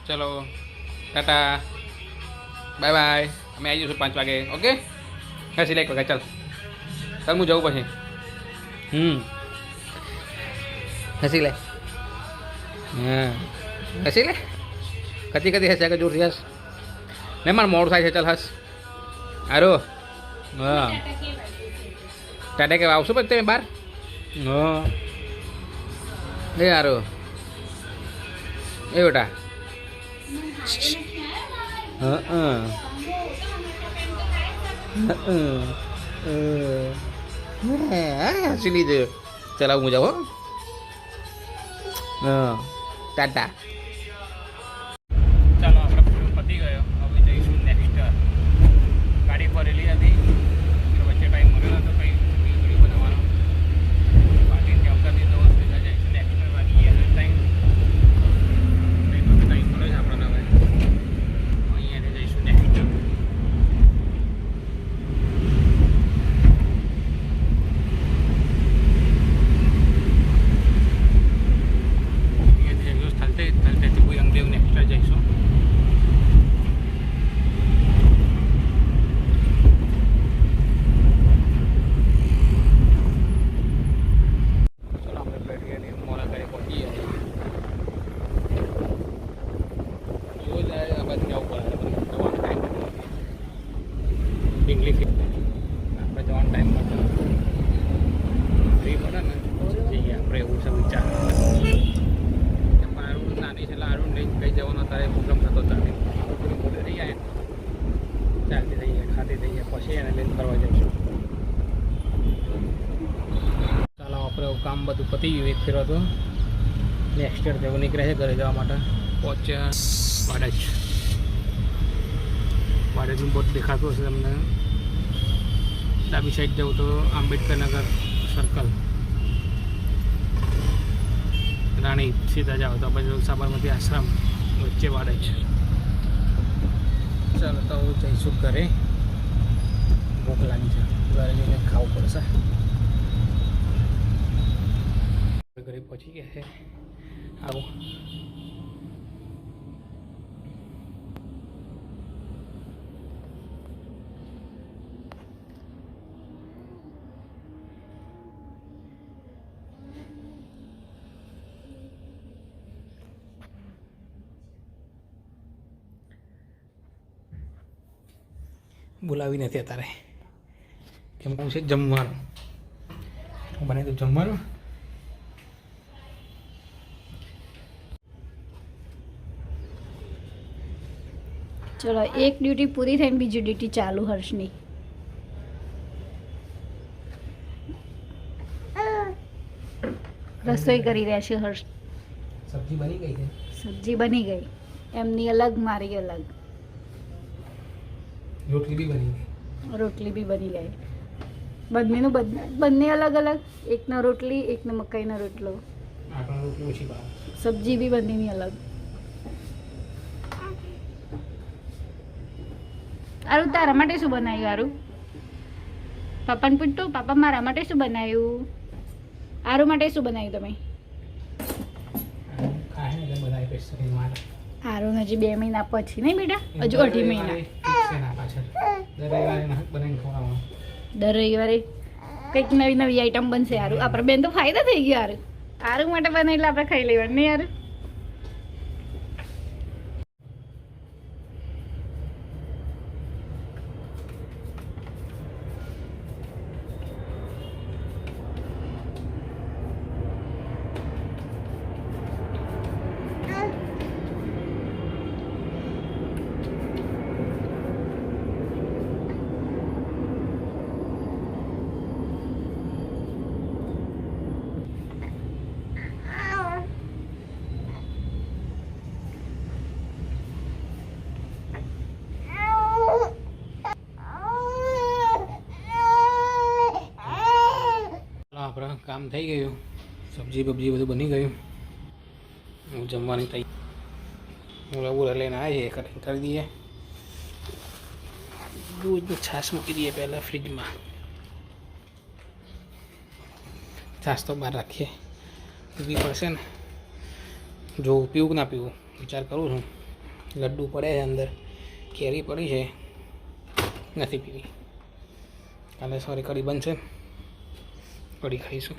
ચલો Tata bye bye. અમે આવી જઈશું 5 વાગે. ઓકે હસી લાઈક વગર ચાલ ચાલ હું જવું પછી. હસી લે. હા હસી લે. કતી કતી હસ્યા કે જોરથી હસ ને મારે મોડું થાય છે. ચાલ હસ હારો. હા ટાટા કે આવશો પછી તમે બહાર. હા એ હારો એ બેટા. હસી લીધું. ચલાવ હું જાઉં. હા ટાટા. ચાલો આપણે ફિલ્મ પતી ગયો. હવે જઈશું નેક્સ્ટ. ગાડી ભરેલી હતી વચ્ચે ટાઈમ મળેલો હતો કંઈ વિડીયો બનાવવાનો. પાર્ટીથી આવતા બી તો જઈશું નેક્સ્ટ વાગી ટાઈમ ટાઈમ મળે છે આપણને. હવે અહીંયાથી જઈશું નેક્સ્ટ. ઇંગ્લિશ આપણે જવાનો ટાઈમ મળતો ફ્રી પડે ને જઈએ આપણે. એવું છે વિચાર. અરુણ નાની છે એટલે અરુણ લઈને કઈ જવાનો અત્યારે પ્રોગ્રામ થતો ચાલે. થોડી મોટી થઈ જાય ચાલતી થઈ જાય ખાતી થઈ જાય પછી એને લઈને ફરવા જઈશું. ચાલો આપણે કામ બધું પતી ગયું. એક ફેરો તો નેક્સ્ટ યર જેવું નીકળે છે ઘરે જવા માટે. પહોંચ્યા વાડજ. વાડજનું બોટ દેખાતું હશે તમને. ડાબી સાઈડ જવું તો આંબેડકર નગર સર્કલ રાણી. સીધા જાઓ તો પછી સાબરમતી આશ્રમ વચ્ચે વાડજ. ચાલો તો જઈશું ઘરે. ભૂખ લાગી છે. ઘરે જઈને ખાવું પડશે. ઘરે પહોંચી ગયા છે. આવો બોલાવી નથી અત્યારે કેમ કહું છે જમવાનું. બને તો જમવાનું. ચલો એક ડ્યુટી પૂરી થઈને બીજી ડ્યુટી ચાલુ હર્ષની. રસોઈ કરી રહ્યા છે હર્ષ. સબ્જી બની ગઈ છે. સબ્જી બની ગઈ. એમની અલગ મારી અલગ. રોટલી બી બની ગઈ. રોટલી બી બની ગઈ. બંનેનું બંને અલગ અલગ. એકનો રોટલી એકનો મકાઈનો રોટલો. આપણા રોટલી ઓછી ભાવે. સબ્જી બી બંનેની અલગ. આરું તારા માટે શું બનાવ્યું? આરું પપ્પાને પૂછતું. પપ્પા મારા માટે શું બનાવ્યું? આરું માટે શું બનાવ્યું તમે? આરું હજી 2 મહિના પછી નહીં બેટા, હજુ 2.5 મહિના. દર રવિવારે કંઈક નવી નવી આઈટમ બનશે. આરું આપણે બેન તો ફાયદા થઈ ગયો. આરું આરું માટે બને એટલે આપણે ખાઈ લેવાનું નહીં? આરું આપણા કામ થઈ ગયું. સબ્જી બબ્જી બધું બની ગયું. હું જમવાની તૈયારી. હું લઈને આવી કટિંગ કરી દઈએ. દૂધની છાશ મૂકી દઈએ પહેલાં ફ્રીજમાં. છાશ તો બહાર રાખીએ. પીવી પડશે ને. જો પીવું કે ના પીવું વિચાર કરું છું. લડ્ડુ પડે છે અંદર, કેરી પડી છે, નથી પીવી. કાલે સવારે કઢી બનશે, કઢી ખાઈશું.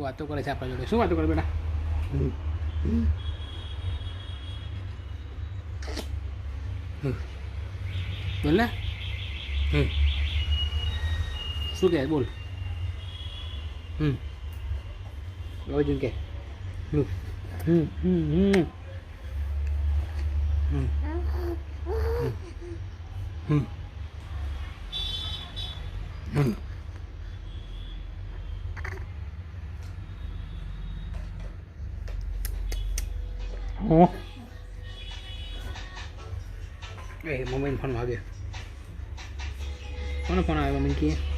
વાતો કરે છે આપણા જોડે. શું વાતો કરે બેટા? બોલ ને. શું કહે? બોલ. અર્જુન કે એ મમ્મીને ફોન વાગે. કોનો ફોન આવ્યો મમ્મી કે?